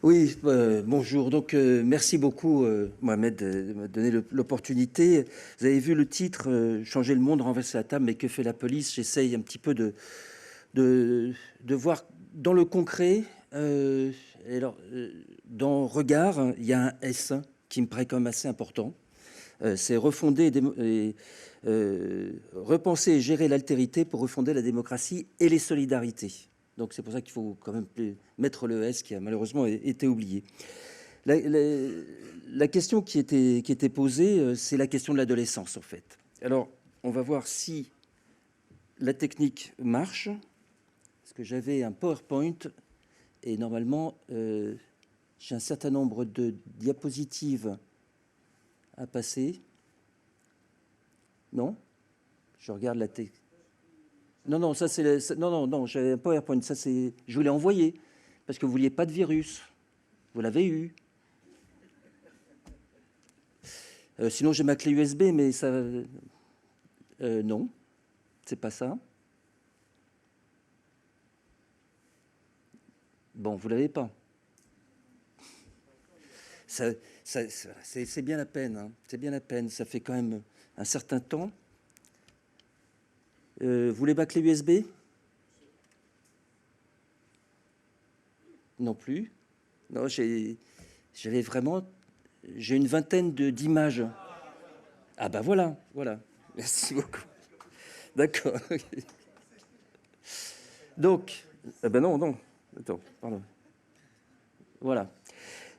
Oui, bonjour. Donc, merci beaucoup, Mohamed, de me donner l'opportunité. Vous avez vu le titre, Changer le monde, renverser la table, mais que fait la police? J'essaye un petit peu de, de voir dans le concret. Et alors, dans Regard, il y a un S qui me paraît quand même assez important. C'est refonder repenser et gérer l'altérité pour refonder la démocratie et les solidarités. Donc c'est pour ça qu'il faut quand même mettre le S qui a malheureusement été oublié. La question qui était posée, c'est la question de l'adolescence en fait. Alors on va voir si la technique marche, parce que j'avais un PowerPoint et normalement j'ai un certain nombre de diapositives à passer. Non? Je regarde la télé. Non, non, ça c'est non, non, non, j'avais un PowerPoint. Ça c'est, je vous l'ai envoyé parce que vous vouliez pas de virus. Vous l'avez eu. Sinon j'ai ma clé USB, mais ça, non, c'est pas ça. Bon, vous l'avez pas. Ça, c'est bien la peine. Hein. C'est bien la peine. Ça fait quand même un certain temps. Vous voulez ma clé USB? Non plus. Non, j'avais vraiment, j'ai une vingtaine d'images. Ah ben voilà, voilà. Merci beaucoup. D'accord. Donc, ah ben non, non. Attends, pardon. Voilà.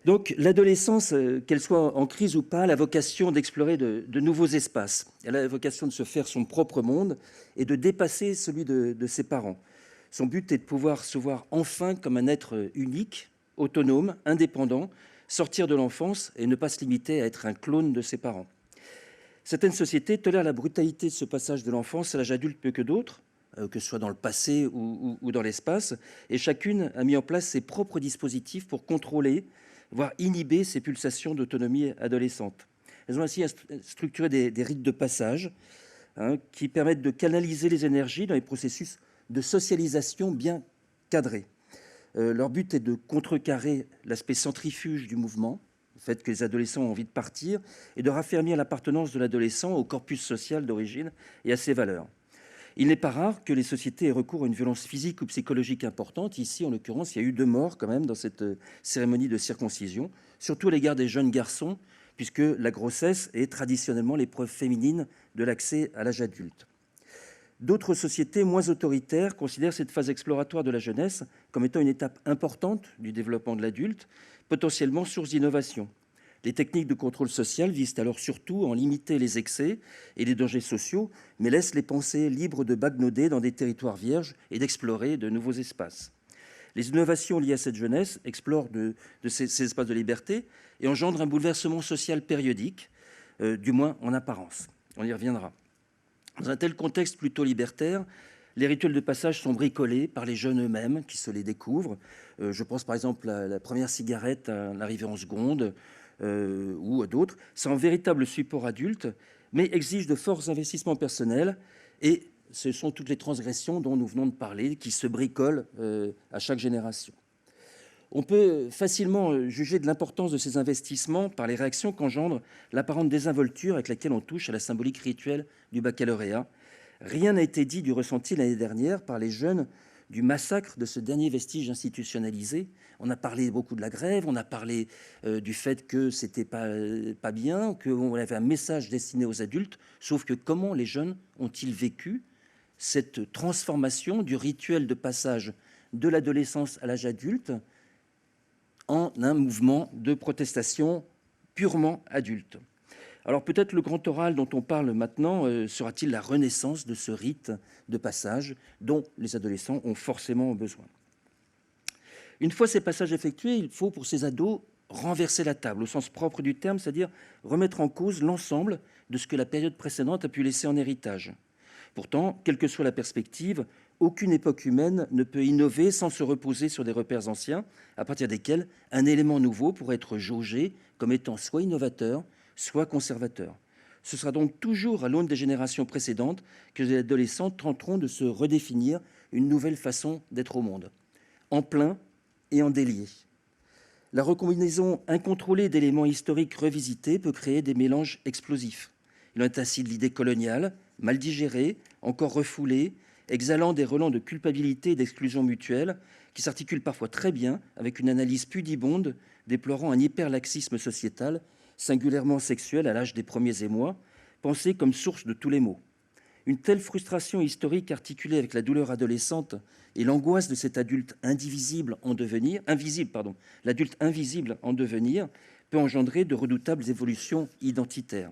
Donc, l'adolescence, qu'elle soit en crise ou pas, a la vocation d'explorer de nouveaux espaces. Elle a la vocation de se faire son propre monde et de dépasser celui de ses parents. Son but est de pouvoir se voir enfin comme un être unique, autonome, indépendant, sortir de l'enfance et ne pas se limiter à être un clone de ses parents. Certaines sociétés tolèrent la brutalité de ce passage de l'enfance à l'âge adulte mieux que d'autres, que ce soit dans le passé ou dans l'espace, et chacune a mis en place ses propres dispositifs pour contrôler, voire inhiber ces pulsations d'autonomie adolescente. Elles ont ainsi structuré des rites de passage qui permettent de canaliser les énergies dans les processus de socialisation bien cadrés. Leur but est de contrecarrer l'aspect centrifuge du mouvement, le fait que les adolescents ont envie de partir, et de raffermir l'appartenance de l'adolescent au corpus social d'origine et à ses valeurs. Il n'est pas rare que les sociétés aient recours à une violence physique ou psychologique importante. Ici, en l'occurrence, il y a eu 2 morts quand même dans cette cérémonie de circoncision, surtout à l'égard des jeunes garçons, puisque la grossesse est traditionnellement l'épreuve féminine de l'accès à l'âge adulte. D'autres sociétés moins autoritaires considèrent cette phase exploratoire de la jeunesse comme étant une étape importante du développement de l'adulte, potentiellement source d'innovation. Les techniques de contrôle social visent alors surtout à en limiter les excès et les dangers sociaux, mais laissent les pensées libres de bagnoder dans des territoires vierges et d'explorer de nouveaux espaces. Les innovations liées à cette jeunesse explorent ces espaces de liberté et engendrent un bouleversement social périodique, du moins en apparence. On y reviendra. Dans un tel contexte plutôt libertaire, les rituels de passage sont bricolés par les jeunes eux-mêmes qui se les découvrent. Je pense par exemple à la première cigarette à l'arrivée en seconde ou à d'autres. C'est un véritable support adulte, mais exige de forts investissements personnels et ce sont toutes les transgressions dont nous venons de parler qui se bricolent à chaque génération. On peut facilement juger de l'importance de ces investissements par les réactions qu'engendre l'apparente désinvolture avec laquelle on touche à la symbolique rituelle du baccalauréat. Rien n'a été dit du ressenti l'année dernière par les jeunes du massacre de ce dernier vestige institutionnalisé. On a parlé beaucoup de la grève, on a parlé du fait que c'était pas bien, qu'on avait un message destiné aux adultes, sauf que comment les jeunes ont-ils vécu cette transformation du rituel de passage de l'adolescence à l'âge adulte en un mouvement de protestation purement adulte. Alors peut-être le grand oral dont on parle maintenant sera-t-il la renaissance de ce rite de passage dont les adolescents ont forcément besoin. Une fois ces passages effectués, il faut pour ces ados renverser la table au sens propre du terme, c'est-à-dire remettre en cause l'ensemble de ce que la période précédente a pu laisser en héritage. Pourtant, quelle que soit la perspective, aucune époque humaine ne peut innover sans se reposer sur des repères anciens, à partir desquels un élément nouveau pourrait être jaugé comme étant soit innovateur, soit conservateur. Ce sera donc toujours à l'aune des générations précédentes que les adolescents tenteront de se redéfinir une nouvelle façon d'être au monde, en plein et en délié. La recombinaison incontrôlée d'éléments historiques revisités peut créer des mélanges explosifs. Il en est ainsi de l'idée coloniale, mal digérée, encore refoulée, exhalant des relents de culpabilité et d'exclusion mutuelle, qui s'articulent parfois très bien avec une analyse pudibonde déplorant un hyperlaxisme sociétal, singulièrement sexuel à l'âge des premiers émois, pensé comme source de tous les maux. Une telle frustration historique articulée avec la douleur adolescente et l'angoisse de cet adulte invisible en devenir, l'adulte invisible en devenir, peut engendrer de redoutables évolutions identitaires.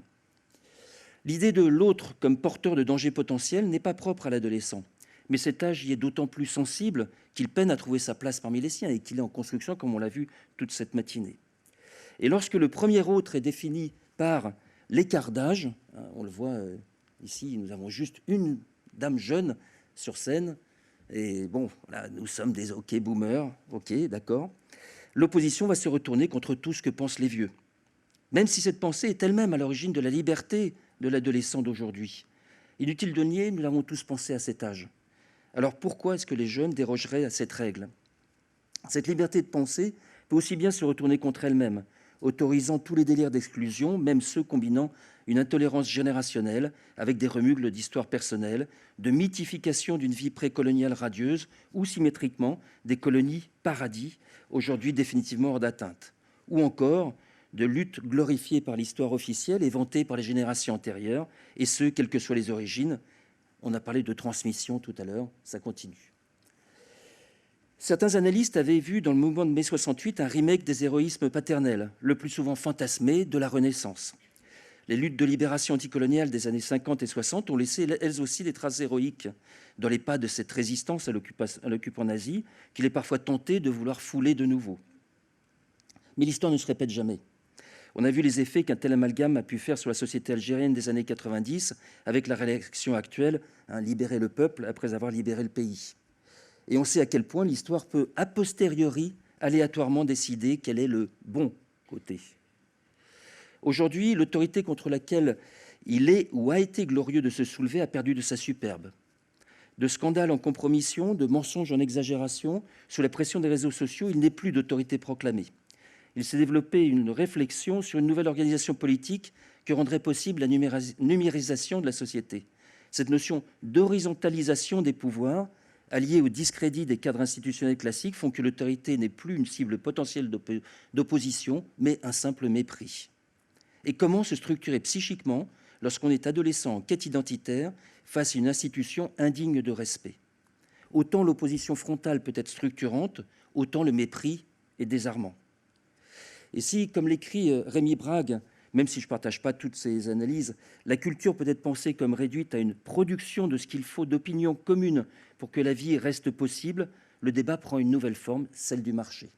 L'idée de l'autre comme porteur de dangers potentiels n'est pas propre à l'adolescent, mais cet âge y est d'autant plus sensible qu'il peine à trouver sa place parmi les siens et qu'il est en construction, comme on l'a vu toute cette matinée. Et lorsque le premier autre est défini par l'écart d'âge, on le voit ici, nous avons juste une dame jeune sur scène, et bon, là, nous sommes des OK boomers, OK, d'accord. L'opposition va se retourner contre tout ce que pensent les vieux, même si cette pensée est elle-même à l'origine de la liberté de l'adolescent d'aujourd'hui. Inutile de nier, nous l'avons tous pensé à cet âge. Alors pourquoi est-ce que les jeunes dérogeraient à cette règle? Cette liberté de pensée peut aussi bien se retourner contre elle-même, autorisant tous les délires d'exclusion, même ceux combinant une intolérance générationnelle avec des remugles d'histoire personnelle, de mythification d'une vie précoloniale radieuse ou symétriquement des colonies paradis, aujourd'hui définitivement hors d'atteinte, ou encore de lutte glorifiée par l'histoire officielle et vantée par les générations antérieures, et ce, quelles que soient les origines. On a parlé de transmission tout à l'heure, ça continue. Certains analystes avaient vu dans le mouvement de mai 68 un remake des héroïsmes paternels, le plus souvent fantasmés, de la Renaissance. Les luttes de libération anticoloniale des années 50 et 60 ont laissé elles aussi des traces héroïques dans les pas de cette résistance à l'occupant nazi qu'il est parfois tenté de vouloir fouler de nouveau. Mais l'histoire ne se répète jamais. On a vu les effets qu'un tel amalgame a pu faire sur la société algérienne des années 90 avec la réaction actuelle, libérer le peuple après avoir libéré le pays. Et on sait à quel point l'histoire peut, a posteriori, aléatoirement décider quel est le bon côté. Aujourd'hui, l'autorité contre laquelle il est ou a été glorieux de se soulever a perdu de sa superbe. De scandales en compromission, de mensonges en exagération, sous la pression des réseaux sociaux, il n'est plus d'autorité proclamée. Il s'est développé une réflexion sur une nouvelle organisation politique que rendrait possible la numérisation de la société. Cette notion d'horizontalisation des pouvoirs, alliée au discrédit des cadres institutionnels classiques, font que l'autorité n'est plus une cible potentielle d'opposition, mais un simple mépris. Et comment se structurer psychiquement lorsqu'on est adolescent en quête identitaire face à une institution indigne de respect? Autant l'opposition frontale peut être structurante, autant le mépris est désarmant. Et si, comme l'écrit Rémi Brague, même si je ne partage pas toutes ces analyses, la culture peut être pensée comme réduite à une production de ce qu'il faut d'opinions communes pour que la vie reste possible, le débat prend une nouvelle forme, celle du marché.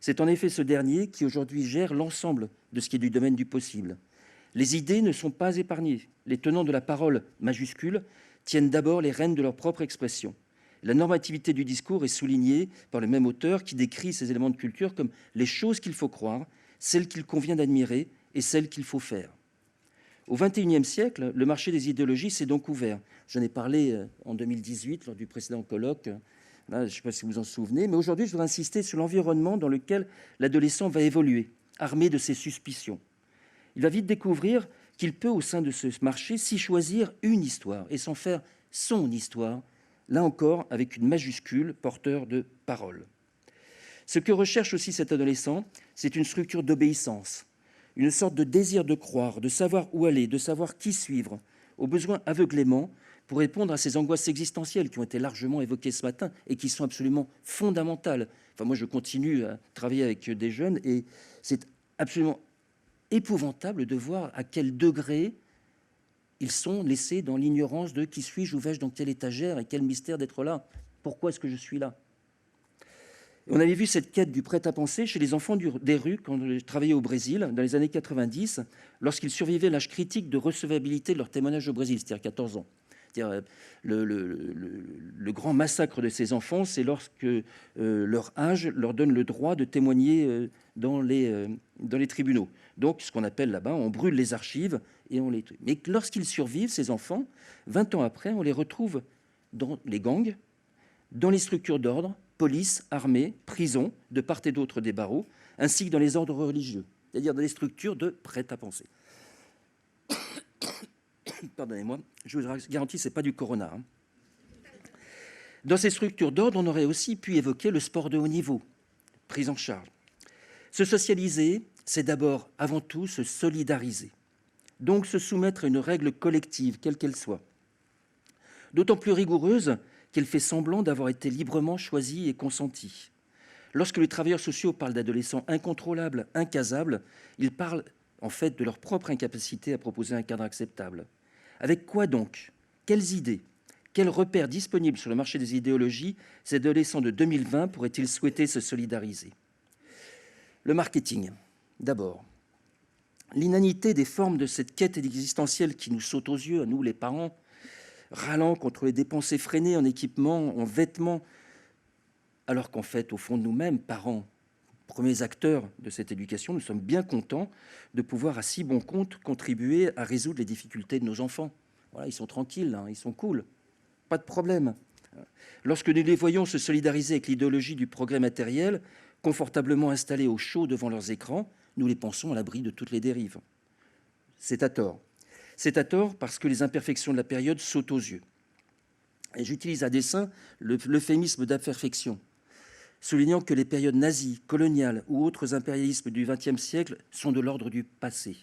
C'est en effet ce dernier qui aujourd'hui gère l'ensemble de ce qui est du domaine du possible. Les idées ne sont pas épargnées. Les tenants de la parole majuscule tiennent d'abord les rênes de leur propre expression. La normativité du discours est soulignée par le même auteur qui décrit ces éléments de culture comme les choses qu'il faut croire, celles qu'il convient d'admirer et celles qu'il faut faire. Au XXIe siècle, le marché des idéologies s'est donc ouvert. J'en ai parlé en 2018 lors du précédent colloque. Là, je ne sais pas si vous vous en souvenez, mais aujourd'hui, je voudrais insister sur l'environnement dans lequel l'adolescent va évoluer, armé de ses suspicions. Il va vite découvrir qu'il peut, au sein de ce marché, s'y choisir une histoire et s'en faire son histoire, là encore avec une majuscule, porteur de parole. Ce que recherche aussi cet adolescent, c'est une structure d'obéissance, une sorte de désir de croire, de savoir où aller, de savoir qui suivre, au besoin aveuglément pour répondre à ces angoisses existentielles qui ont été largement évoquées ce matin et qui sont absolument fondamentales. Enfin, moi, je continue à travailler avec des jeunes et c'est absolument épouvantable de voir à quel degré ils sont laissés dans l'ignorance de qui suis-je, où vais-je, dans quelle étagère et quel mystère d'être là. Pourquoi est-ce que je suis là? On avait vu cette quête du prêt-à-penser chez les enfants des rues quand je travaillais au Brésil, dans les années 90, lorsqu'ils survivaient l'âge critique de recevabilité de leur témoignage au Brésil, c'est-à-dire 14 ans. C'est-à-dire le grand massacre de ces enfants, c'est lorsque leur âge leur donne le droit de témoigner dans les tribunaux. Donc, ce qu'on appelle là-bas, on brûle les archives et on les tue. Mais lorsqu'ils survivent, ces enfants, 20 ans après, on les retrouve dans les gangs, dans les structures d'ordre, police, armée, prison, de part et d'autre des barreaux, ainsi que dans les ordres religieux, c'est-à-dire dans les structures de prêt-à-penser. Pardonnez-moi, je vous garantis, ce n'est pas du corona. Dans ces structures d'ordre, on aurait aussi pu évoquer le sport de haut niveau, prise en charge. Se socialiser, c'est d'abord, avant tout, se solidariser. Donc se soumettre à une règle collective, quelle qu'elle soit. D'autant plus rigoureuse qu'elle fait semblant d'avoir été librement choisie et consentie. Lorsque les travailleurs sociaux parlent d'adolescents incontrôlables, incasables, ils parlent en fait de leur propre incapacité à proposer un cadre acceptable. Avec quoi donc? Quelles idées? Quels repères disponibles sur le marché des idéologies ces adolescents de 2020 pourraient-ils souhaiter se solidariser? Le marketing, d'abord. L'inanité des formes de cette quête existentielle qui nous saute aux yeux, à nous les parents, râlant contre les dépenses effrénées en équipement, en vêtements, alors qu'en fait, au fond de nous-mêmes, parents, premiers acteurs de cette éducation, nous sommes bien contents de pouvoir à si bon compte contribuer à résoudre les difficultés de nos enfants. Voilà, ils sont tranquilles, hein, ils sont cool, pas de problème. Lorsque nous les voyons se solidariser avec l'idéologie du progrès matériel, confortablement installés au chaud devant leurs écrans, nous les pensons à l'abri de toutes les dérives. C'est à tort. C'est à tort parce que les imperfections de la période sautent aux yeux. Et j'utilise à dessein l'euphémisme d'imperfection, soulignant que les périodes nazies, coloniales ou autres impérialismes du XXe siècle sont de l'ordre du passé.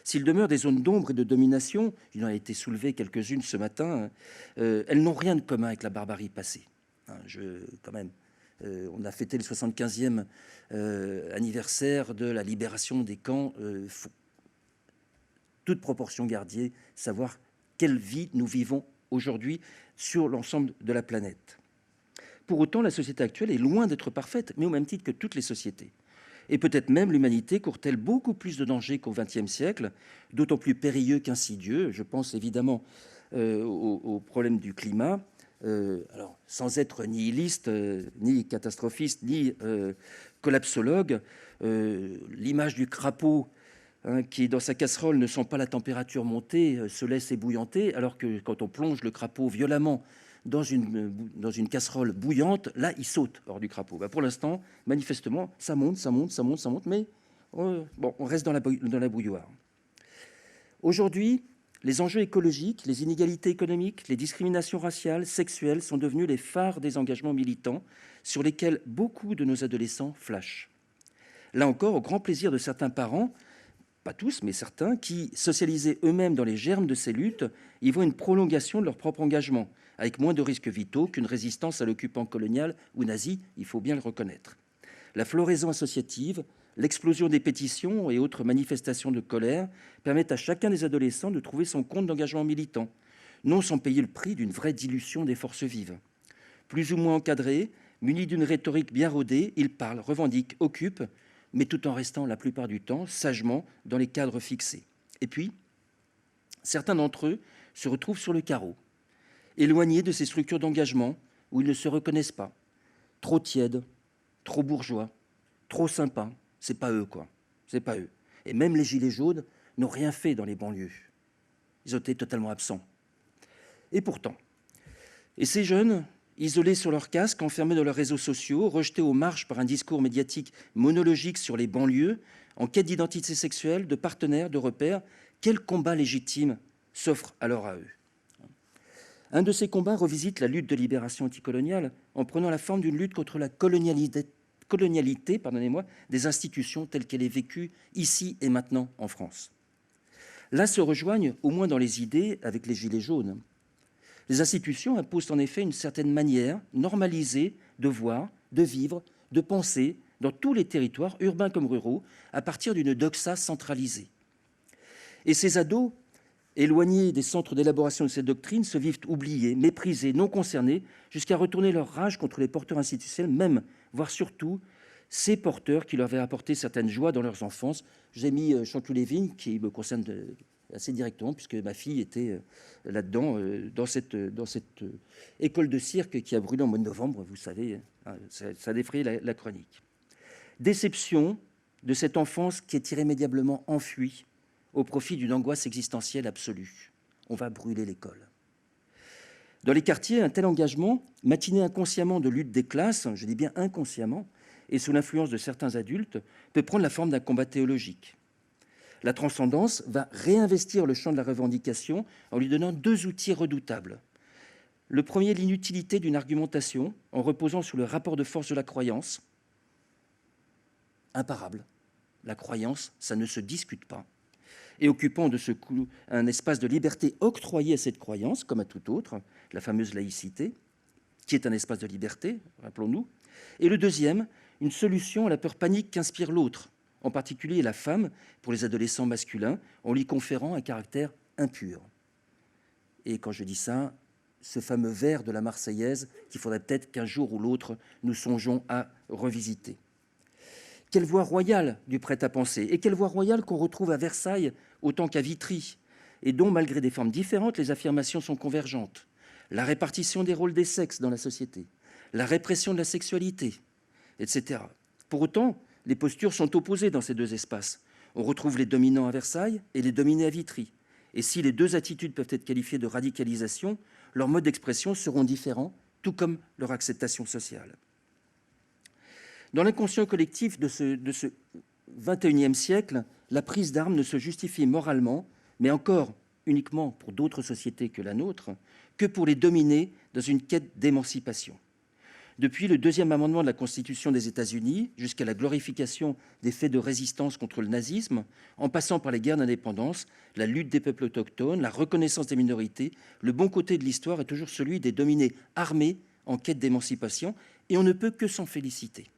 S'il demeure des zones d'ombre et de domination, il en a été soulevé quelques-unes ce matin, elles n'ont rien de commun avec la barbarie passée. Quand même, on a fêté le 75e anniversaire de la libération des camps. Faut, toute proportion gardée, savoir quelle vie nous vivons aujourd'hui sur l'ensemble de la planète. Pour autant, la société actuelle est loin d'être parfaite, mais au même titre que toutes les sociétés. Et peut-être même l'humanité court-elle beaucoup plus de dangers qu'au XXe siècle, d'autant plus périlleux qu'insidieux. Je pense évidemment au problème du climat. Alors, sans être nihiliste, ni catastrophiste, ni collapsologue, l'image du crapaud qui, dans sa casserole, ne sent pas la température monter, se laisse ébouillanter, alors que quand on plonge le crapaud violemment dans une casserole bouillante, là, il saute hors du crapaud. Pour l'instant, manifestement, ça monte, mais bon, on reste dans la bouilloire. Aujourd'hui, les enjeux écologiques, les inégalités économiques, les discriminations raciales, sexuelles sont devenus les phares des engagements militants sur lesquels beaucoup de nos adolescents flashent. Là encore, au grand plaisir de certains parents, pas tous, mais certains, qui, socialisés eux-mêmes dans les germes de ces luttes, y voient une prolongation de leur propre engagement, avec moins de risques vitaux qu'une résistance à l'occupant colonial ou nazi, il faut bien le reconnaître. La floraison associative, l'explosion des pétitions et autres manifestations de colère permettent à chacun des adolescents de trouver son compte d'engagement militant, non sans payer le prix d'une vraie dilution des forces vives. Plus ou moins encadrés, munis d'une rhétorique bien rodée, ils parlent, revendiquent, occupent, mais tout en restant la plupart du temps sagement dans les cadres fixés. Et puis, certains d'entre eux se retrouvent sur le carreau, éloignés de ces structures d'engagement où ils ne se reconnaissent pas. Trop tièdes, trop bourgeois, trop sympas, c'est pas eux, quoi. C'est pas eux. Et même les gilets jaunes n'ont rien fait dans les banlieues. Ils ont été totalement absents. Et pourtant, ces jeunes, isolés sur leur casque, enfermés dans leurs réseaux sociaux, rejetés aux marges par un discours médiatique monologique sur les banlieues, en quête d'identité sexuelle, de partenaires, de repères, quel combat légitime s'offre alors à eux? Un de ces combats revisite la lutte de libération anticoloniale en prenant la forme d'une lutte contre la colonialité des institutions telles qu'elle est vécue ici et maintenant en France. Là se rejoignent, au moins dans les idées, avec les Gilets jaunes. Les institutions imposent en effet une certaine manière normalisée de voir, de vivre, de penser dans tous les territoires, urbains comme ruraux, à partir d'une doxa centralisée. Et ces ados, éloignés des centres d'élaboration de cette doctrine, se vivent oubliés, méprisés, non concernés, jusqu'à retourner leur rage contre les porteurs institutionnels, même, voire surtout, ces porteurs qui leur avaient apporté certaines joies dans leur enfance. J'ai mis Chanteloup-les-Vignes, qui me concerne assez directement, puisque ma fille était là-dedans, dans cette école de cirque qui a brûlé en mois de novembre, vous savez, hein, ça défrayait la chronique. Déception de cette enfance qui est irrémédiablement enfuie au profit d'une angoisse existentielle absolue. On va brûler l'école. Dans les quartiers, un tel engagement, matiné inconsciemment de lutte des classes, je dis bien inconsciemment, et sous l'influence de certains adultes, peut prendre la forme d'un combat théologique. La transcendance va réinvestir le champ de la revendication en lui donnant deux outils redoutables. Le premier, l'inutilité d'une argumentation en reposant sur le rapport de force de la croyance, imparable. La croyance, ça ne se discute pas. Et occupant de ce coup un espace de liberté octroyé à cette croyance, comme à tout autre, la fameuse laïcité, qui est un espace de liberté, rappelons-nous. Et le deuxième, une solution à la peur panique qu'inspire l'autre, en particulier la femme, pour les adolescents masculins, en lui conférant un caractère impur. Et quand je dis ça, ce fameux vers de la Marseillaise qu'il faudrait peut-être qu'un jour ou l'autre, nous songeons à revisiter. Quelle voie royale du prêt-à-penser, et quelle voie royale qu'on retrouve à Versailles autant qu'à Vitry, et dont, malgré des formes différentes, les affirmations sont convergentes. La répartition des rôles des sexes dans la société, la répression de la sexualité, etc. Pour autant, les postures sont opposées dans ces deux espaces. On retrouve les dominants à Versailles et les dominés à Vitry. Et si les deux attitudes peuvent être qualifiées de radicalisation, leurs modes d'expression seront différents, tout comme leur acceptation sociale. Dans l'inconscient collectif de ce XXIe siècle, la prise d'armes ne se justifie moralement, mais encore uniquement pour d'autres sociétés que la nôtre, que pour les dominer dans une quête d'émancipation. Depuis le deuxième amendement de la Constitution des États-Unis jusqu'à la glorification des faits de résistance contre le nazisme, en passant par les guerres d'indépendance, la lutte des peuples autochtones, la reconnaissance des minorités, le bon côté de l'histoire est toujours celui des dominés armés en quête d'émancipation, et on ne peut que s'en féliciter.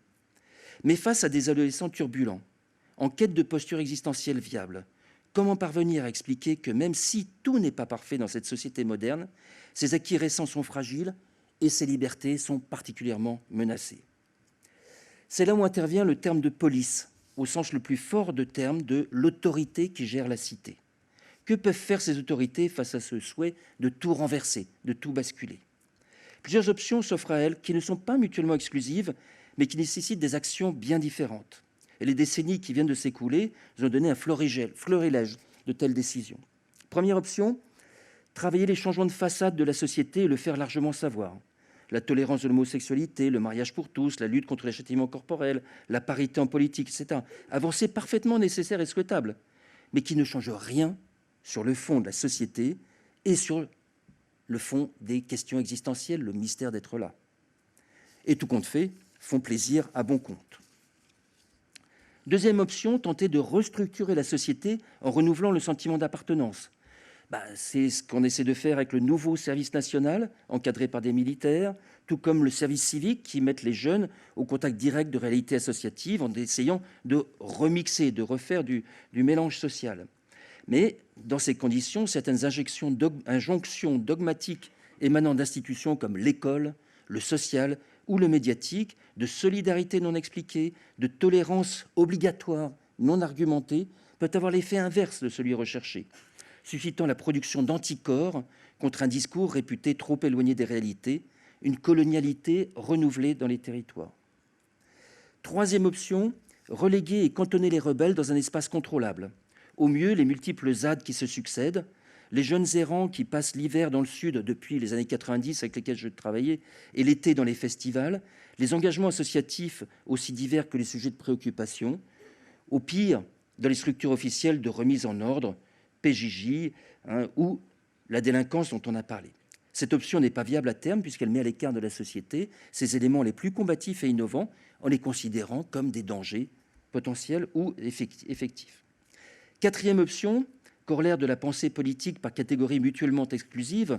Mais face à des adolescents turbulents, en quête de posture existentielle viable, comment parvenir à expliquer que même si tout n'est pas parfait dans cette société moderne, ses acquis récents sont fragiles et ses libertés sont particulièrement menacées? C'est là où intervient le terme de police, au sens le plus fort de terme de l'autorité qui gère la cité. Que peuvent faire ces autorités face à ce souhait de tout renverser, de tout basculer? Plusieurs options s'offrent à elles qui ne sont pas mutuellement exclusives, mais qui nécessitent des actions bien différentes. Et les décennies qui viennent de s'écouler nous ont donné un florilège de telles décisions. Première option, travailler les changements de façade de la société et le faire largement savoir. La tolérance de l'homosexualité, le mariage pour tous, la lutte contre les châtiments corporels, la parité en politique, etc. Avancées parfaitement nécessaires et souhaitables, mais qui ne changent rien sur le fond de la société et sur le fond des questions existentielles, le mystère d'être là. Et tout compte fait, font plaisir à bon compte. Deuxième option, tenter de restructurer la société en renouvelant le sentiment d'appartenance. C'est ce qu'on essaie de faire avec le nouveau service national, encadré par des militaires, tout comme le service civique qui met les jeunes au contact direct de réalités associatives en essayant de remixer, de refaire du mélange social. Mais dans ces conditions, certaines injonctions dogmatiques émanant d'institutions comme l'école, le social ou le médiatique, de solidarité non expliquée, de tolérance obligatoire non argumentée, peuvent avoir l'effet inverse de celui recherché, suscitant la production d'anticorps contre un discours réputé trop éloigné des réalités, une colonialité renouvelée dans les territoires. Troisième option, reléguer et cantonner les rebelles dans un espace contrôlable. Au mieux, les multiples ZAD qui se succèdent, les jeunes errants qui passent l'hiver dans le Sud depuis les années 90 avec lesquels je travaillais et l'été dans les festivals, les engagements associatifs aussi divers que les sujets de préoccupation, au pire, dans les structures officielles de remise en ordre, PJJ, ou la délinquance dont on a parlé. Cette option n'est pas viable à terme puisqu'elle met à l'écart de la société ces éléments les plus combatifs et innovants en les considérant comme des dangers potentiels ou effectifs. Quatrième option, corollaire de la pensée politique par catégories mutuellement exclusives,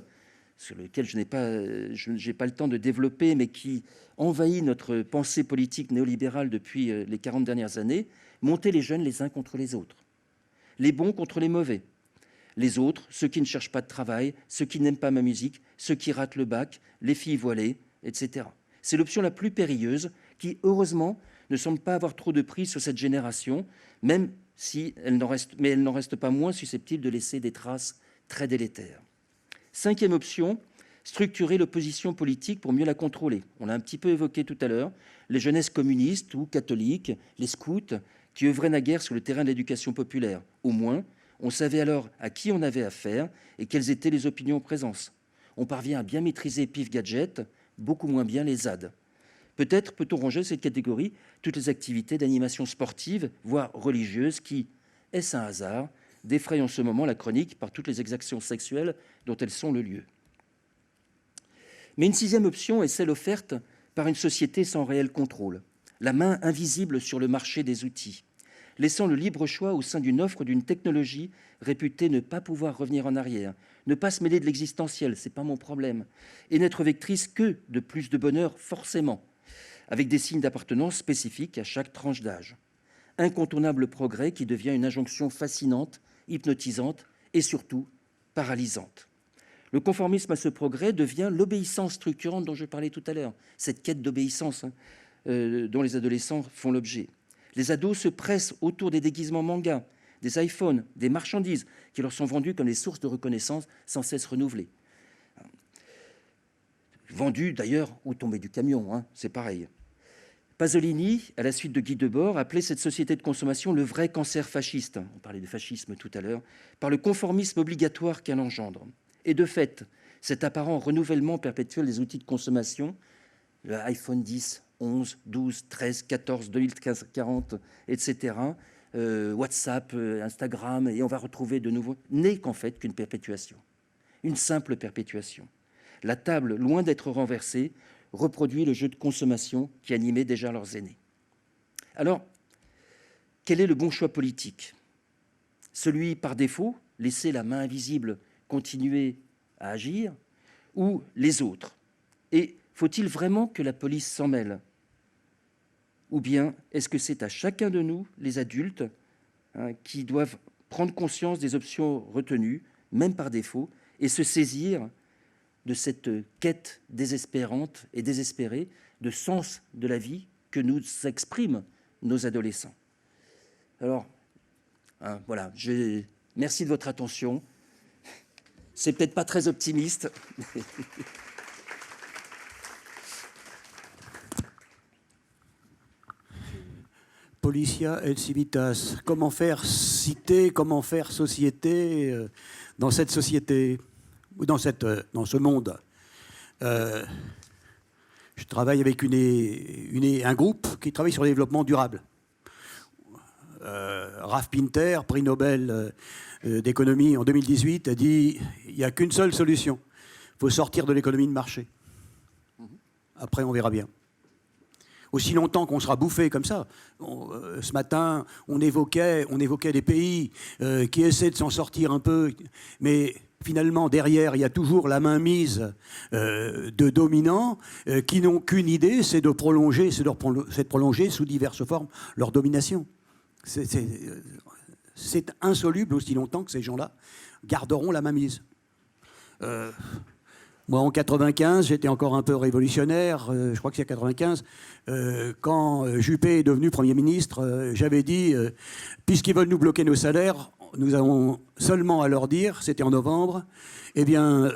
sur lequel je n'ai pas le temps de développer, mais qui envahit notre pensée politique néolibérale depuis les 40 dernières années, monter les jeunes les uns contre les autres. Les bons contre les mauvais. Les autres, ceux qui ne cherchent pas de travail, ceux qui n'aiment pas ma musique, ceux qui ratent le bac, les filles voilées, etc. C'est l'option la plus périlleuse qui, heureusement, ne semble pas avoir trop de prise sur cette génération, même si elle n'en reste pas moins susceptible de laisser des traces très délétères. Cinquième option, structurer l'opposition politique pour mieux la contrôler. On l'a un petit peu évoqué tout à l'heure, les jeunesses communistes ou catholiques, les scouts, qui œuvraient naguère sur le terrain de l'éducation populaire. Au moins, on savait alors à qui on avait affaire et quelles étaient les opinions en présence. On parvient à bien maîtriser Pif Gadget, beaucoup moins bien les ZAD. Peut-être peut-on ranger cette catégorie toutes les activités d'animation sportive, voire religieuse, qui, est-ce un hasard, défrayent en ce moment la chronique par toutes les exactions sexuelles dont elles sont le lieu. Mais une sixième option est celle offerte par une société sans réel contrôle, la main invisible sur le marché des outils, laissant le libre choix au sein d'une offre d'une technologie réputée ne pas pouvoir revenir en arrière, ne pas se mêler de l'existentiel, c'est pas mon problème, et n'être vectrice que de plus de bonheur forcément, avec des signes d'appartenance spécifiques à chaque tranche d'âge. Incontournable progrès qui devient une injonction fascinante, hypnotisante et surtout paralysante. Le conformisme à ce progrès devient l'obéissance structurante dont je parlais tout à l'heure, cette quête d'obéissance dont les adolescents font l'objet. Les ados se pressent autour des déguisements manga, des iPhones, des marchandises qui leur sont vendues comme des sources de reconnaissance sans cesse renouvelées. Vendues d'ailleurs ou tombées du camion, c'est pareil. Pasolini, à la suite de Guy Debord, appelait cette société de consommation le vrai cancer fasciste, on parlait de fascisme tout à l'heure, par le conformisme obligatoire qu'elle engendre. Et de fait, cet apparent renouvellement perpétuel des outils de consommation, le iPhone 10, 11, 12, 13, 14, 2015, 40, etc., WhatsApp, Instagram, et on va retrouver de nouveau, n'est qu'en fait qu'une perpétuation, une simple perpétuation. La table, loin d'être renversée, reproduit le jeu de consommation qui animait déjà leurs aînés. Alors, quel est le bon choix politique? Celui par défaut, laisser la main invisible continuer à agir, ou les autres? Et faut-il vraiment que la police s'en mêle? Ou bien est-ce que c'est à chacun de nous, les adultes, qui doivent prendre conscience des options retenues, même par défaut, et se saisir de cette quête désespérante et désespérée de sens de la vie que nous expriment nos adolescents. Alors, voilà, merci de votre attention. C'est peut-être pas très optimiste. Policia et civitas, comment faire cité, comment faire société dans cette société, ou dans ce monde. Je travaille avec un groupe qui travaille sur le développement durable. Ralph Pinter, prix Nobel d'économie en 2018, a dit « il n'y a qu'une seule solution, il faut sortir de l'économie de marché. Après, on verra bien ». Aussi longtemps qu'on sera bouffé comme ça. Ce matin, on évoquait des pays qui essaient de s'en sortir un peu, mais finalement, derrière, il y a toujours la mainmise de dominants qui n'ont qu'une idée, c'est de prolonger sous diverses formes leur domination. C'est insoluble aussi longtemps que ces gens-là garderont la mainmise. Moi, en 95, j'étais encore un peu révolutionnaire, je crois que c'est 95, quand Juppé est devenu Premier ministre, j'avais dit, puisqu'ils veulent nous bloquer nos salaires, nous avons seulement à leur dire, c'était en novembre, eh bien,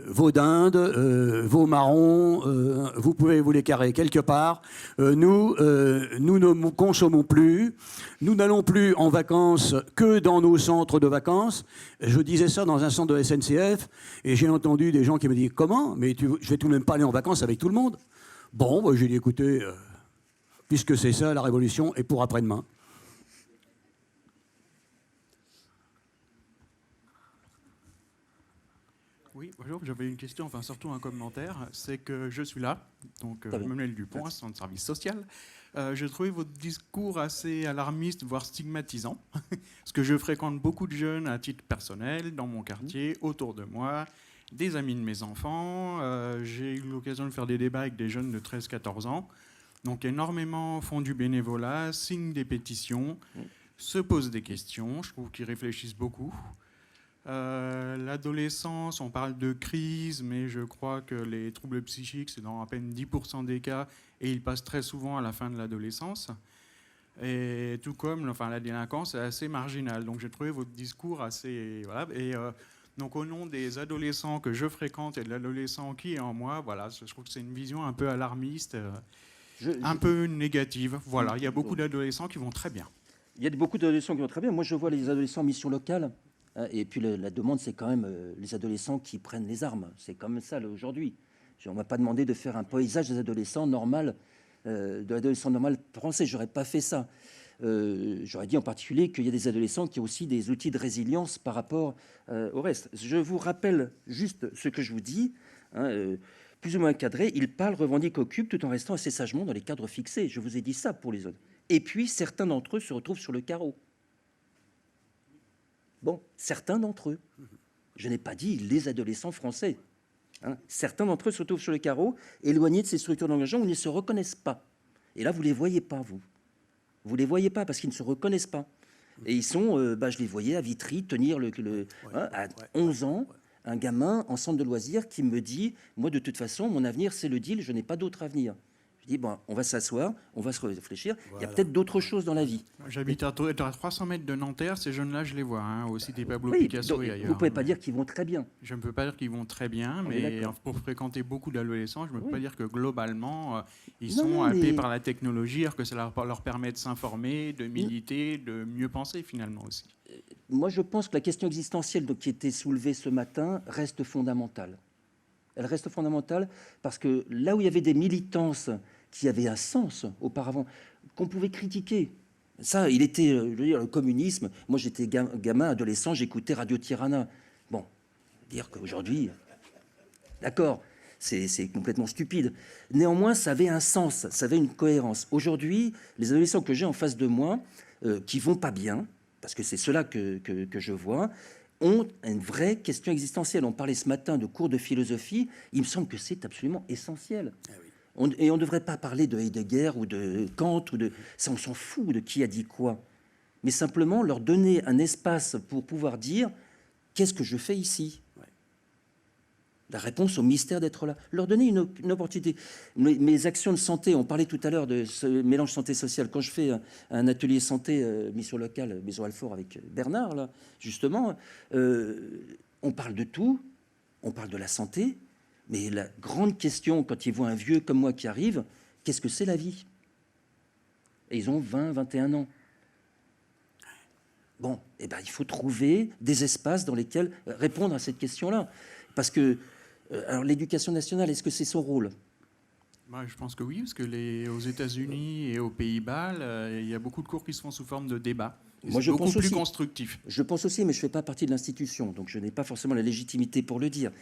vos dindes, vos marrons, vous pouvez vous les carrer quelque part. Nous ne consommons plus. Nous n'allons plus en vacances que dans nos centres de vacances. Je disais ça dans un centre de SNCF et j'ai entendu des gens qui me disent « Comment ? Mais je vais tout de même pas aller en vacances avec tout le monde ?» Bon, bah, j'ai dit « Écoutez, puisque c'est ça la révolution, et pour après-demain. » Oui, bonjour, j'avais une question, enfin surtout un commentaire. C'est que je suis là, donc Manuel Dupont, assistant de service social. J'ai trouvé votre discours assez alarmiste, voire stigmatisant, parce que je fréquente beaucoup de jeunes à titre personnel, dans mon quartier, autour de moi, des amis de mes enfants. J'ai eu l'occasion de faire des débats avec des jeunes de 13-14 ans. Donc énormément font du bénévolat, signent des pétitions, se posent des questions. Je trouve qu'ils réfléchissent beaucoup. L'adolescence, on parle de crise, mais je crois que les troubles psychiques, c'est dans à peine 10% des cas, et ils passent très souvent à la fin de l'adolescence. Et tout comme la délinquance, c'est assez marginal. Donc j'ai trouvé votre discours assez... Voilà. Et donc au nom des adolescents que je fréquente et de l'adolescent qui est en moi, voilà, je trouve que c'est une vision un peu alarmiste, un peu négative. Voilà, il y a beaucoup d'adolescents qui vont très bien. Il y a beaucoup d'adolescents qui vont très bien. Moi, je vois les adolescents en mission locale. Et puis la demande, c'est quand même les adolescents qui prennent les armes. C'est quand même ça là, aujourd'hui. On ne m'a pas demandé de faire un paysage des adolescents normal, de l'adolescent normal français. J'aurais pas fait ça. J'aurais dit en particulier qu'il y a des adolescents qui ont aussi des outils de résilience par rapport au reste. Je vous rappelle juste ce que je vous dis, plus ou moins cadré. Ils parlent, revendiquent, occupent, tout en restant assez sagement dans les cadres fixés. Je vous ai dit ça pour les autres. Et puis, certains d'entre eux se retrouvent sur le carreau. Bon, certains d'entre eux. Je n'ai pas dit les adolescents français. Certains d'entre eux se retrouvent sur le carreau, éloignés de ces structures d'engagement où ils ne se reconnaissent pas. Et là, vous ne les voyez pas, vous. Vous ne les voyez pas parce qu'ils ne se reconnaissent pas. Et ils sont, je les voyais à Vitry tenir à 11 ans, un gamin en centre de loisirs qui me dit, moi de toute façon, mon avenir c'est le deal, je n'ai pas d'autre avenir. Je dis, bon, on va s'asseoir, on va se réfléchir, il y a peut-être d'autres choses dans la vie. J'habite à 300 mètres de Nanterre, ces jeunes-là, je les vois, aussi des Pablo Oui, Picasso et ailleurs. Vous ne pouvez pas dire qu'ils vont très bien. Je ne peux pas dire qu'ils vont très bien, mais pour fréquenter beaucoup d'adolescents, je ne peux pas dire que globalement, ils sont happés par la technologie, alors que ça leur permet de s'informer, de militer, de mieux penser finalement aussi. Moi, je pense que la question existentielle qui était soulevée ce matin reste fondamentale. Elle reste fondamentale parce que là où il y avait des militances qui avaient un sens auparavant, qu'on pouvait critiquer, ça, il était, je veux dire, le communisme. Moi, j'étais gamin, adolescent, j'écoutais Radio Tirana. Bon, dire qu'aujourd'hui, d'accord, c'est complètement stupide. Néanmoins, ça avait un sens, ça avait une cohérence. Aujourd'hui, les adolescents que j'ai en face de moi, qui vont pas bien, parce que c'est cela que je vois, ont une vraie question existentielle. On parlait ce matin de cours de philosophie. Il me semble que c'est absolument essentiel. Ah oui. Et on ne devrait pas parler de Heidegger ou de Kant. Ça, on s'en fout de qui a dit quoi. Mais simplement leur donner un espace pour pouvoir dire qu'est-ce que je fais ici. La réponse au mystère d'être là. Leur donner une opportunité. Mes actions de santé, on parlait tout à l'heure de ce mélange santé-sociale. Quand je fais un atelier santé, mission locale, Maison Alfort avec Bernard, là, justement, on parle de tout, on parle de la santé, mais la grande question, quand ils voient un vieux comme moi qui arrive, qu'est-ce que c'est la vie? Et ils ont 20, 21 ans. Bon, eh ben, il faut trouver des espaces dans lesquels répondre à cette question-là. Parce que alors, l'éducation nationale, est-ce que c'est son rôle? Moi, je pense que oui, parce que aux États-Unis et aux Pays-Bas, il y a beaucoup de cours qui se font sous forme de débat. Moi, je pense plus aussi, constructif. Je pense aussi, mais je ne fais pas partie de l'institution, donc je n'ai pas forcément la légitimité pour le dire.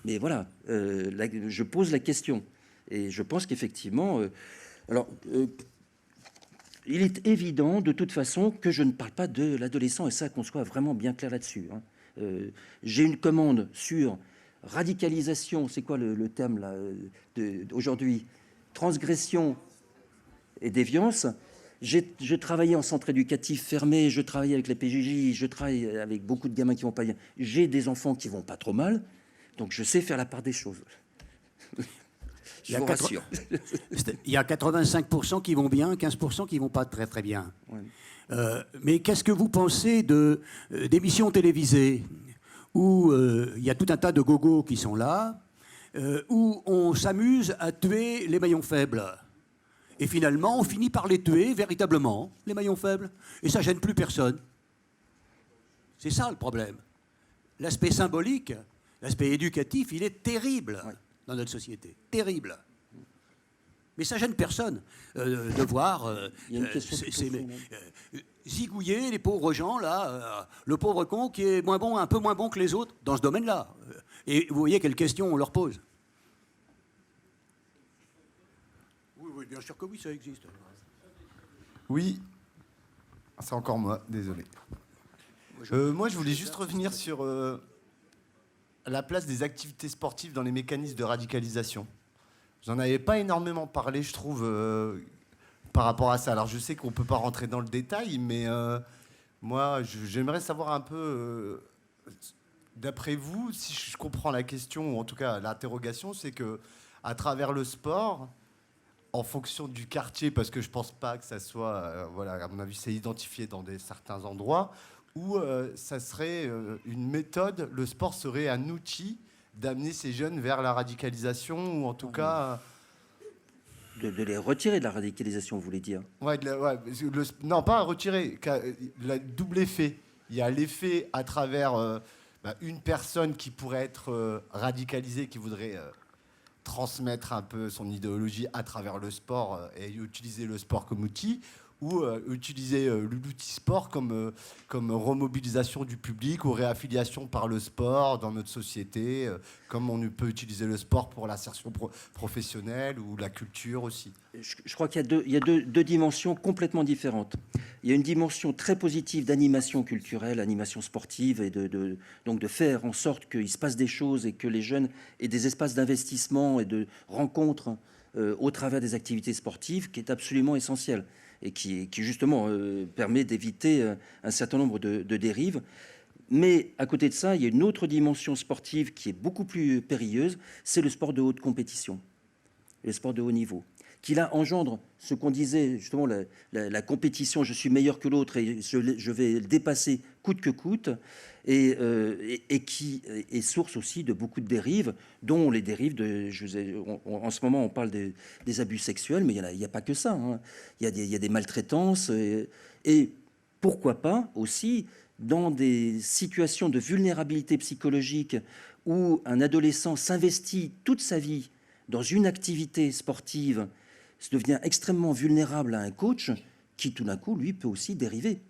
Mais voilà, je pose la question. Et je pense qu'effectivement... il est évident, de toute façon, que je ne parle pas de l'adolescent, et ça, qu'on soit vraiment bien clair là-dessus. J'ai une commande sur... radicalisation, c'est quoi le terme là aujourd'hui? Transgression et déviance. Je travaillais en centre éducatif fermé, je travaillais avec les PJJ, je travaille avec beaucoup de gamins qui vont pas bien. J'ai des enfants qui vont pas trop mal, donc je sais faire la part des choses. Je vous rassure. Il y a 85% qui vont bien, 15% qui vont pas très très bien. Ouais. Mais qu'est-ce que vous pensez d'émissions télévisées où il y a tout un tas de gogos qui sont là, où on s'amuse à tuer les maillons faibles. Et finalement, on finit par les tuer véritablement, les maillons faibles. Et ça gêne plus personne. C'est ça le problème. L'aspect symbolique, l'aspect éducatif, il est terrible dans notre société. Terrible. Mais ça gêne personne de voir zigouiller les pauvres gens, là, le pauvre con qui est un peu moins bon que les autres dans ce domaine-là. Et vous voyez quelles questions on leur pose. Oui, bien sûr que oui, ça existe. Oui, c'est encore moi, désolé. Moi, je voulais juste revenir sur la place des activités sportives dans les mécanismes de radicalisation. J'en avais pas énormément parlé, je trouve, par rapport à ça. Alors, je sais qu'on peut pas rentrer dans le détail, mais moi, j'aimerais savoir un peu, d'après vous, si je comprends la question, ou en tout cas l'interrogation, c'est que à travers le sport, en fonction du quartier, parce que je pense pas que ça soit, voilà, à mon avis, c'est identifié dans certains endroits, où ça serait une méthode, le sport serait un outil d'amener ces jeunes vers la radicalisation, ou en tout cas... De les retirer de la radicalisation, vous voulez dire? Ouais, non, pas à retirer, le double effet. il y a l'effet à travers une personne qui pourrait être radicalisée, qui voudrait transmettre un peu son idéologie à travers le sport et utiliser le sport comme outil, ou utiliser l'outil sport comme remobilisation du public ou réaffiliation par le sport dans notre société, comme on peut utiliser le sport pour l'insertion professionnelle ou la culture aussi. Je crois qu'il y a deux dimensions complètement différentes. Il y a une dimension très positive d'animation culturelle, animation sportive, et donc de faire en sorte qu'il se passe des choses et que les jeunes aient des espaces d'investissement et de rencontres au travers des activités sportives, qui est absolument essentiel et qui justement permet d'éviter un certain nombre de dérives. Mais à côté de ça, il y a une autre dimension sportive qui est beaucoup plus périlleuse, c'est le sport de haute compétition, le sport de haut niveau, qui là engendre ce qu'on disait justement, la compétition, je suis meilleur que l'autre et je vais le dépasser coûte que coûte, et qui est source aussi de beaucoup de dérives, dont les dérives en ce moment on parle des abus sexuels, mais il n'y a pas que ça, hein. Il y a des maltraitances, et pourquoi pas aussi dans des situations de vulnérabilité psychologique où un adolescent s'investit toute sa vie dans une activité sportive, se devient extrêmement vulnérable à un coach qui, tout d'un coup, lui, peut aussi dériver.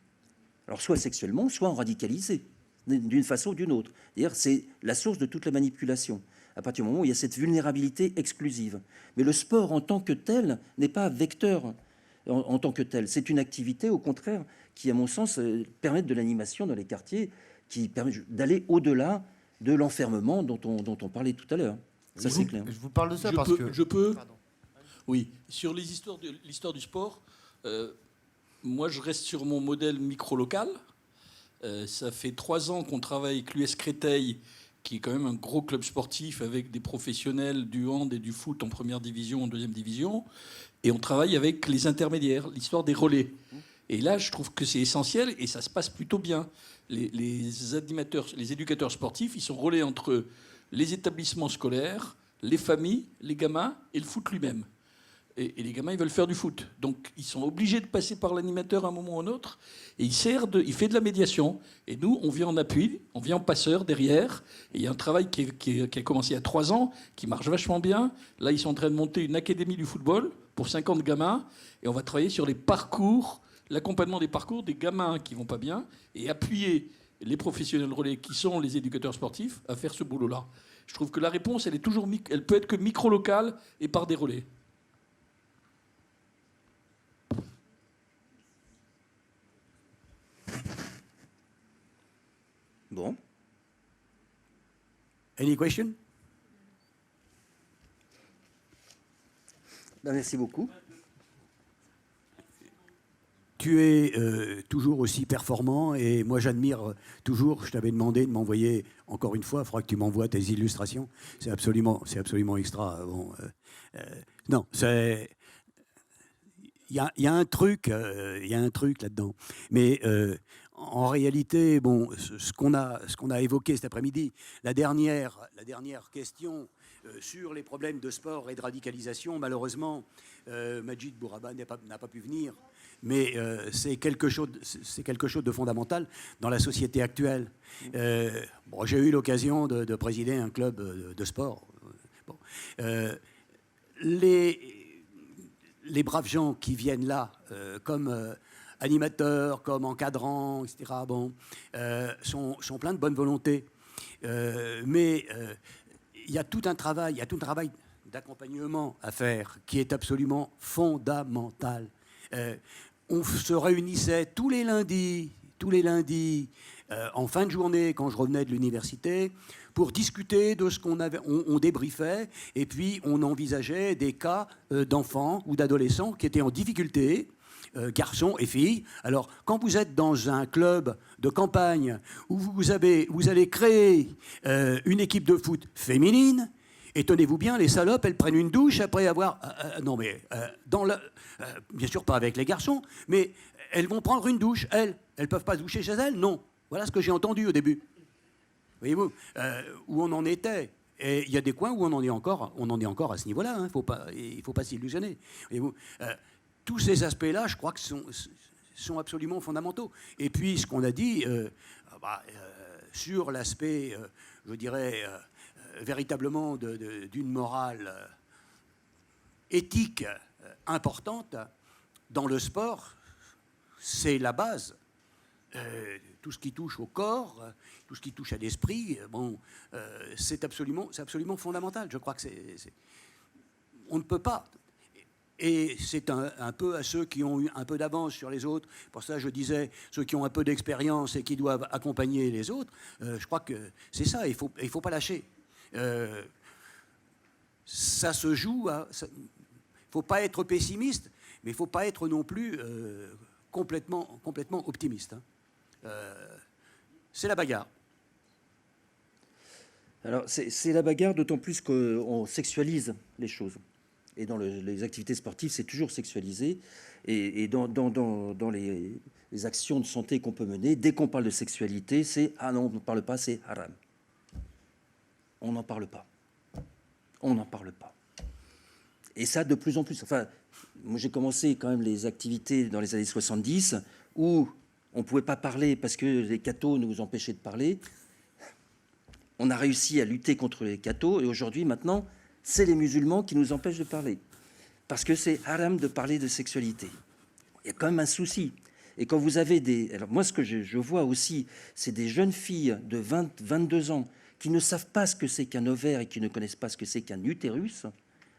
Alors, soit sexuellement, soit en radicalisé, d'une façon ou d'une autre. D'ailleurs, c'est la source de toute la manipulation, à partir du moment où il y a cette vulnérabilité exclusive. Mais le sport, en tant que tel, n'est pas vecteur en tant que tel. C'est une activité, au contraire, qui, à mon sens, permet de l'animation dans les quartiers, qui permet d'aller au-delà de l'enfermement dont on parlait tout à l'heure. Ça, c'est clair. Je vous parle de ça Je peux. Oui, sur l'histoire du sport, moi je reste sur mon modèle micro-local. Ça fait 3 ans qu'on travaille avec l'US Créteil, qui est quand même un gros club sportif avec des professionnels du hand et du foot en première division, en deuxième division. Et on travaille avec les intermédiaires, l'histoire des relais. Et là, je trouve que c'est essentiel et ça se passe plutôt bien. Les animateurs, les éducateurs sportifs, ils sont relais entre les établissements scolaires, les familles, les gamins et le foot lui-même. Et les gamins, ils veulent faire du foot. Donc, ils sont obligés de passer par l'animateur à un moment ou à un autre. Et il fait de la médiation. Et nous, on vient en appui, on vient en passeur derrière. Et il y a un travail qui a commencé il y a 3 ans, qui marche vachement bien. Là, ils sont en train de monter une académie du football pour 50 gamins. Et on va travailler sur les parcours, l'accompagnement des parcours des gamins qui vont pas bien, et appuyer les professionnels relais, qui sont les éducateurs sportifs, à faire ce boulot-là. Je trouve que la réponse, elle peut être que micro-locale et par des relais. Bon. Any question? Merci beaucoup. Tu es toujours aussi performant et moi j'admire toujours, je t'avais demandé de m'envoyer encore une fois, il faudra que tu m'envoies tes illustrations, c'est absolument extra. Bon, non, c'est... Il y a un truc là-dedans. Mais en réalité, bon, ce qu'on a évoqué cet après-midi, la dernière question sur les problèmes de sport et de radicalisation, malheureusement, Majid Bouraba n'a pas pu venir. Mais c'est quelque chose de fondamental dans la société actuelle. Bon, j'ai eu l'occasion de présider un club de sport. Bon. Les braves gens qui viennent là, comme animateurs, comme encadrants, etc., bon, sont pleins de bonne volonté. Mais il y a tout un travail d'accompagnement à faire qui est absolument fondamental. On se réunissait tous les lundis, en fin de journée, quand je revenais de l'université, pour discuter de ce qu'on avait. On débriefait, et puis on envisageait des cas d'enfants ou d'adolescents qui étaient en difficulté, garçons et filles. Alors, quand vous êtes dans un club de campagne où vous allez créer une équipe de foot féminine, et tenez-vous bien, les salopes, elles prennent une douche après avoir... bien sûr, pas avec les garçons, mais elles vont prendre une douche, elles. Elles ne peuvent pas se doucher chez elles? Non. Voilà ce que j'ai entendu au début. Voyez-vous, où on en était. Et il y a des coins où on en est encore à ce niveau-là. Hein. Il ne faut pas s'illusionner. Voyez-vous, tous ces aspects-là, je crois que sont absolument fondamentaux. Et puis, ce qu'on a dit sur l'aspect, je dirais, véritablement d'une morale éthique importante, dans le sport, c'est la base. Tout ce qui touche au corps, tout ce qui touche à l'esprit, c'est absolument fondamental. Je crois que on ne peut pas. Et c'est un peu à ceux qui ont eu un peu d'avance sur les autres. Pour ça, je disais, ceux qui ont un peu d'expérience et qui doivent accompagner les autres, je crois que c'est ça, il faut pas lâcher. Ça se joue. Il ne faut pas être pessimiste, mais il ne faut pas être non plus complètement optimiste. C'est la bagarre. Alors, c'est la bagarre, d'autant plus qu'on sexualise les choses. Et dans les activités sportives, c'est toujours sexualisé. Et dans les actions de santé qu'on peut mener, dès qu'on parle de sexualité, c'est « Ah non, on ne parle pas, c'est haram ». On n'en parle pas. On n'en parle pas. Et ça, de plus en plus. Enfin, moi, j'ai commencé quand même les activités dans les années 70, où on ne pouvait pas parler parce que les cathos nous empêchaient de parler. On a réussi à lutter contre les cathos, et aujourd'hui, maintenant, c'est les musulmans qui nous empêchent de parler. Parce que c'est haram de parler de sexualité. Il y a quand même un souci. Et quand vous avez des... Alors moi, ce que je vois aussi, c'est des jeunes filles de 20, 22 ans qui ne savent pas ce que c'est qu'un ovaire et qui ne connaissent pas ce que c'est qu'un utérus,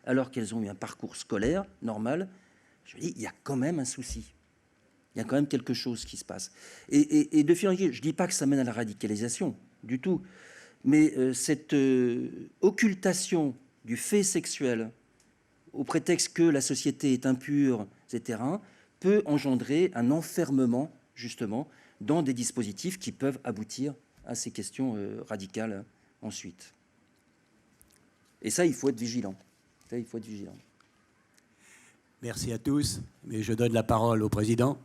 alors qu'elles ont eu un parcours scolaire normal. Je me dis, il y a quand même un souci. Il y a quand même quelque chose qui se passe. Et de fil en aiguille, je ne dis pas que ça mène à la radicalisation, du tout. Mais cette occultation du fait sexuel, au prétexte que la société est impure, etc., peut engendrer un enfermement, justement, dans des dispositifs qui peuvent aboutir à ces questions radicales ensuite. Et ça, il faut être vigilant. Ça, il faut être vigilant. Merci à tous, mais je donne la parole au président.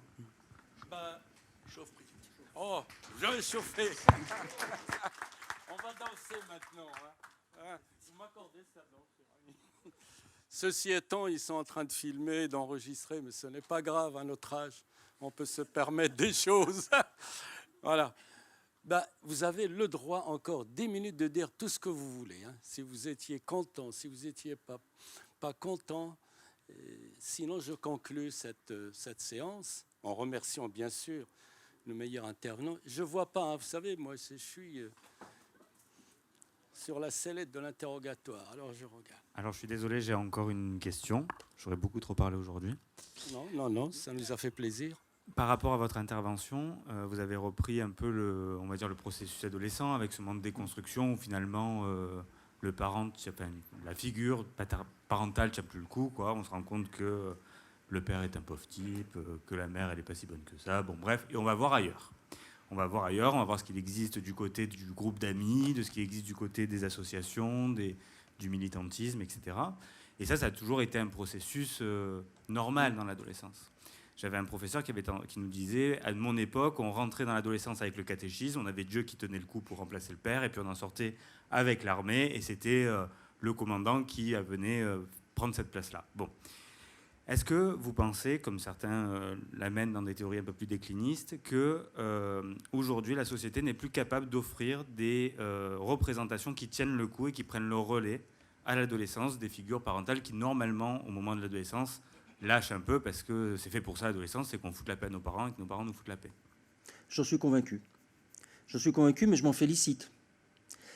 Oh, je vais chauffer. On va danser maintenant. Vous m'accordez ça, donc. Ceci étant, ils sont en train de filmer, d'enregistrer, mais ce n'est pas grave à notre âge. On peut se permettre des choses. Voilà. Vous avez le droit encore 10 minutes de dire tout ce que vous voulez. Si vous étiez content, si vous n'étiez pas content. Sinon, je conclus cette séance en remerciant bien sûr le meilleur intervenant. Je ne vois pas, vous savez, moi je suis sur la sellette de l'interrogatoire, alors je regarde. Alors je suis désolé, j'ai encore une question. J'aurais beaucoup trop parlé aujourd'hui. Non, ça nous a fait plaisir. Par rapport à votre intervention, vous avez repris un peu le processus adolescent avec ce moment de déconstruction où finalement le parent, la figure parentale ne tient plus le coup, quoi. On se rend compte que le père est un pauvre type, que la mère elle n'est pas si bonne que ça. Bon bref, et on va voir ailleurs. On va voir ce qu'il existe du côté du groupe d'amis, de ce qui existe du côté des associations, du militantisme, etc. Et ça a toujours été un processus normal dans l'adolescence. J'avais un professeur qui nous disait, à mon époque, on rentrait dans l'adolescence avec le catéchisme, on avait Dieu qui tenait le coup pour remplacer le père, et puis on en sortait avec l'armée, et c'était le commandant qui venait prendre cette place-là. Bon. Est-ce que vous pensez, comme certains l'amènent dans des théories un peu plus déclinistes, qu'aujourd'hui la société n'est plus capable d'offrir des représentations qui tiennent le coup et qui prennent le relais à l'adolescence des figures parentales qui, normalement, au moment de l'adolescence, lâchent un peu parce que c'est fait pour ça l'adolescence, c'est qu'on fout la paix à nos parents et que nos parents nous foutent la paix? J'en suis convaincu. J'en suis convaincu, mais je m'en félicite.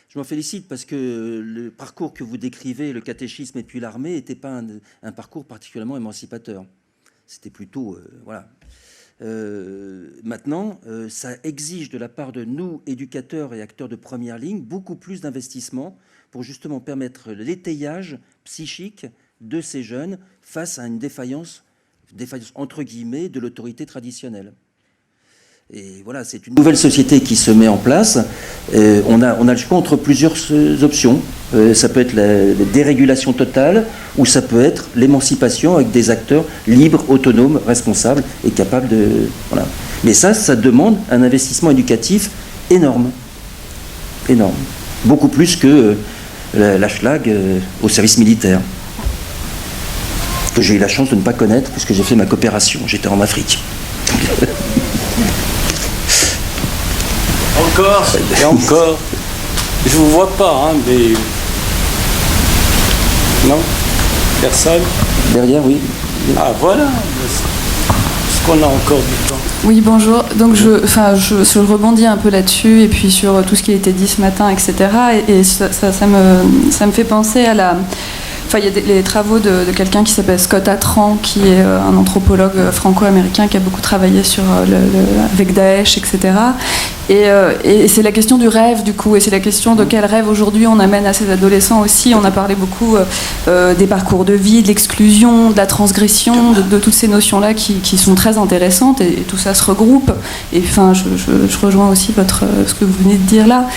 Je m'en félicite parce que le parcours que vous décrivez, le catéchisme et puis l'armée, n'était pas un parcours particulièrement émancipateur. C'était plutôt... voilà. Maintenant, ça exige de la part de nous, éducateurs et acteurs de première ligne, beaucoup plus d'investissement pour justement permettre l'étayage psychique de ces jeunes face à une défaillance entre guillemets, de l'autorité traditionnelle. Et voilà, c'est une nouvelle société qui se met en place. On a le choix entre plusieurs options. Ça peut être la dérégulation totale ou ça peut être l'émancipation avec des acteurs libres, autonomes, responsables et capables de... Voilà. Mais ça demande un investissement éducatif énorme. Énorme. Beaucoup plus que l'HLAG au service militaire. Que j'ai eu la chance de ne pas connaître puisque j'ai fait ma coopération. J'étais en Afrique. Encore et encore. Je vous vois pas, hein, mais... Non? Personne? Derrière, oui. Ah, voilà. Est-ce qu'on a encore du temps? Oui, bonjour. Donc je rebondis un peu là-dessus et puis sur tout ce qui a été dit ce matin, etc. Et ça me fait penser à la... Enfin, il y a les travaux de quelqu'un qui s'appelle Scott Atran, qui est un anthropologue franco-américain qui a beaucoup travaillé sur avec Daesh, etc. Et c'est la question du rêve, du coup, et c'est la question de quel rêve aujourd'hui on amène à ces adolescents aussi. On a parlé beaucoup des parcours de vie, de l'exclusion, de la transgression, de toutes ces notions-là qui sont très intéressantes, et tout ça se regroupe. Et enfin, je rejoins aussi ce que vous venez de dire là.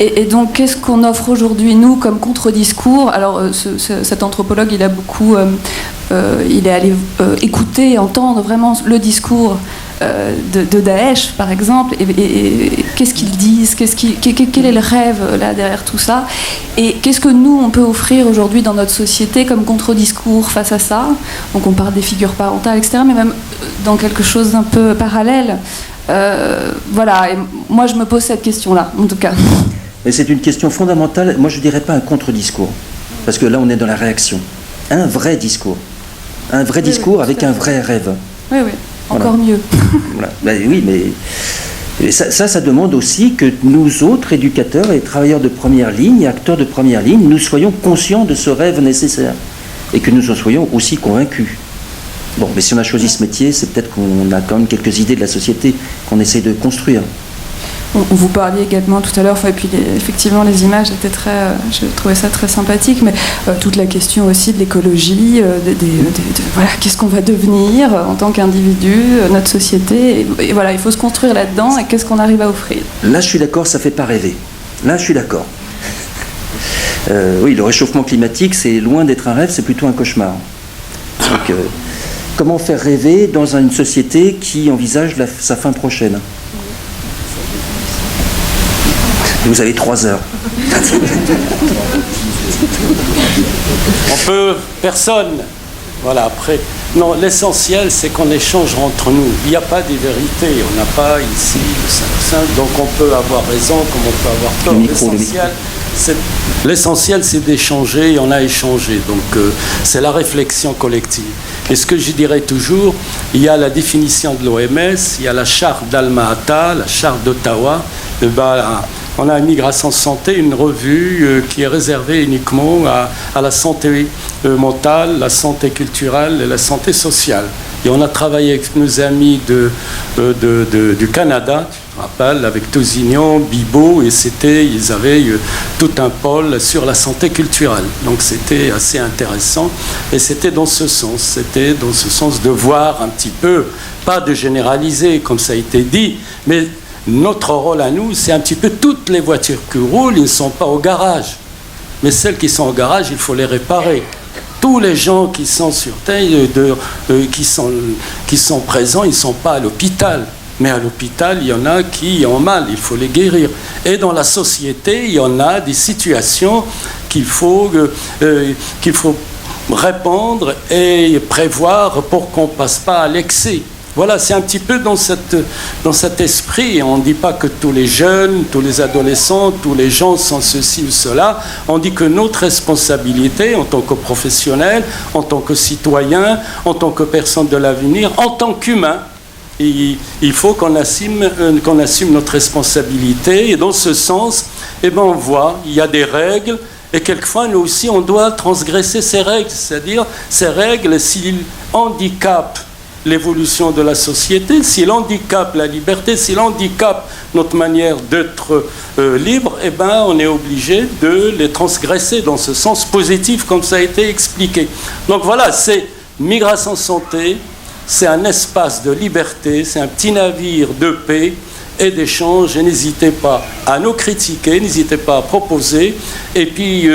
Et donc, qu'est-ce qu'on offre aujourd'hui, nous, comme contre-discours? Alors, cet anthropologue, il a beaucoup... il est allé écouter, entendre vraiment le discours de Daesh, par exemple, et qu'est-ce qu'ils disent, quel est le rêve là derrière tout ça, et qu'est-ce que nous on peut offrir aujourd'hui dans notre société comme contre-discours face à ça. Donc on parle des figures parentales, etc., mais même dans quelque chose d'un peu parallèle. Voilà, et moi je me pose cette question-là, en tout cas. Mais c'est une question fondamentale. Moi je ne dirais pas un contre-discours, parce que là on est dans la réaction. Un vrai discours. Un vrai discours avec un vrai rêve. Oui, oui. Encore mieux. Voilà. Ben oui, mais ça demande aussi que nous autres, éducateurs et travailleurs de première ligne, et acteurs de première ligne, nous soyons conscients de ce rêve nécessaire et que nous en soyons aussi convaincus. Bon, mais si on a choisi ce métier, c'est peut-être qu'on a quand même quelques idées de la société qu'on essaie de construire. Vous parliez également tout à l'heure, et puis effectivement les images étaient je trouvais ça très sympathique, mais toute la question aussi de l'écologie, voilà, qu'est-ce qu'on va devenir en tant qu'individu, notre société, et voilà, il faut se construire là-dedans, et qu'est-ce qu'on arrive à offrir. Là je suis d'accord, ça fait pas rêver. Là je suis d'accord. Oui, le réchauffement climatique, c'est loin d'être un rêve, c'est plutôt un cauchemar. Donc, comment faire rêver dans une société qui envisage sa fin prochaine? Vous avez 3 heures. On peut... Personne. Voilà, après... Non, l'essentiel, c'est qu'on échange entre nous. Il n'y a pas des vérités. On n'a pas ici le 5-5, donc on peut avoir raison comme on peut avoir tort. L'essentiel, c'est d'échanger, et on a échangé. Donc, c'est la réflexion collective. Et ce que je dirais toujours, il y a la définition de l'OMS, il y a la charte d'Alma-Ata, la charte d'Ottawa. On a Migration Santé, une revue qui est réservée uniquement à la santé mentale, la santé culturelle et la santé sociale. Et on a travaillé avec nos amis du Canada, je me rappelle, avec Tosignon, Bibo, et ils avaient tout un pôle sur la santé culturelle. Donc c'était assez intéressant, et c'était dans ce sens de voir un petit peu, pas de généraliser comme ça a été dit, mais notre rôle à nous, c'est un petit peu toutes les voitures qui roulent, ils ne sont pas au garage. Mais celles qui sont au garage, il faut les réparer. Tous les gens qui sont sur Terre, qui sont présents, ils ne sont pas à l'hôpital. Mais à l'hôpital, il y en a qui ont mal, il faut les guérir. Et dans la société, il y en a des situations qu'il faut répondre et prévoir pour qu'on ne passe pas à l'excès. Voilà, c'est un petit peu dans cet esprit. On ne dit pas que tous les jeunes, tous les adolescents, tous les gens sont ceci ou cela. On dit que notre responsabilité en tant que professionnel, en tant que citoyen, en tant que personne de l'avenir, en tant qu'humain, il faut qu'on assume notre responsabilité. Et dans ce sens, on voit, il y a des règles. Et quelquefois, nous aussi, on doit transgresser ces règles. C'est-à-dire, ces règles, s'ils handicapent l'évolution de la société, s'il handicape la liberté, s'il handicape notre manière d'être libre, on est obligé de les transgresser dans ce sens positif, comme ça a été expliqué. Donc voilà, c'est Migration Santé, c'est un espace de liberté, c'est un petit navire de paix et d'échange, et n'hésitez pas à nous critiquer, n'hésitez pas à proposer, et puis...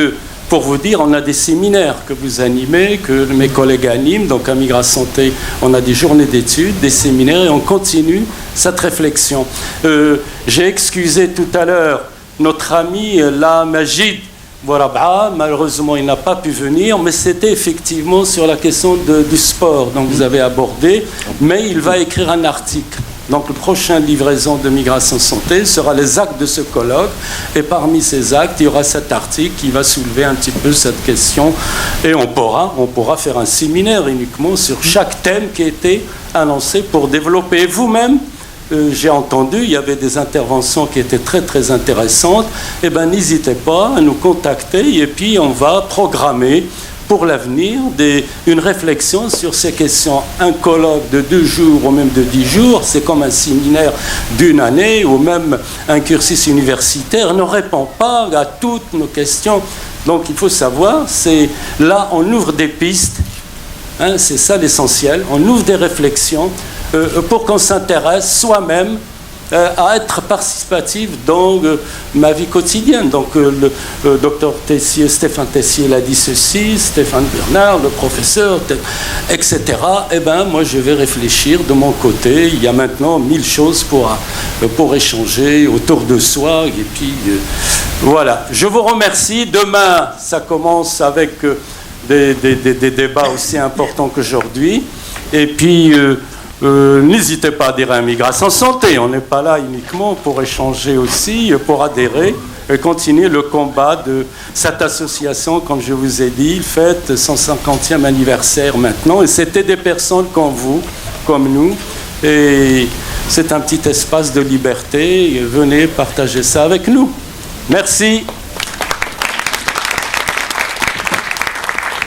pour vous dire, on a des séminaires que vous animez, que mes collègues animent. Donc à Migration Santé, on a des journées d'études, des séminaires, et on continue cette réflexion. J'ai excusé tout à l'heure notre ami La Majid, Bouarab'a. Malheureusement, il n'a pas pu venir, mais c'était effectivement sur la question du sport dont vous avez abordé. Mais il va écrire un article. Donc, le prochain livraison de Migration Santé sera les actes de ce colloque. Et parmi ces actes, il y aura cet article qui va soulever un petit peu cette question. Et on pourra faire un séminaire uniquement sur chaque thème qui a été annoncé pour développer. Vous-même, j'ai entendu, il y avait des interventions qui étaient très, très intéressantes. Eh bien, n'hésitez pas à nous contacter et puis on va programmer pour l'avenir une réflexion sur ces questions. Un colloque de 2 jours ou même de 10 jours, c'est comme un séminaire d'1 année ou même un cursus universitaire, ne répond pas à toutes nos questions. Donc il faut savoir, c'est là on ouvre des pistes, hein, c'est ça l'essentiel, on ouvre des réflexions pour qu'on s'intéresse soi-même à être participatif dans ma vie quotidienne. Donc le docteur Tessier, Stéphane Tessier l'a dit ceci, Stéphane Bernard, le professeur, etc. Eh bien, moi, je vais réfléchir de mon côté. Il y a maintenant 1000 choses pour échanger autour de soi. Et puis, voilà. Je vous remercie. Demain, ça commence avec des débats aussi importants qu'aujourd'hui. Et puis... n'hésitez pas à adhérer à Migration Santé. On n'est pas là uniquement pour échanger aussi, pour adhérer et continuer le combat de cette association. Comme je vous ai dit, il fête 150e anniversaire maintenant. Et c'était des personnes comme vous, comme nous. Et c'est un petit espace de liberté. Et venez partager ça avec nous. Merci.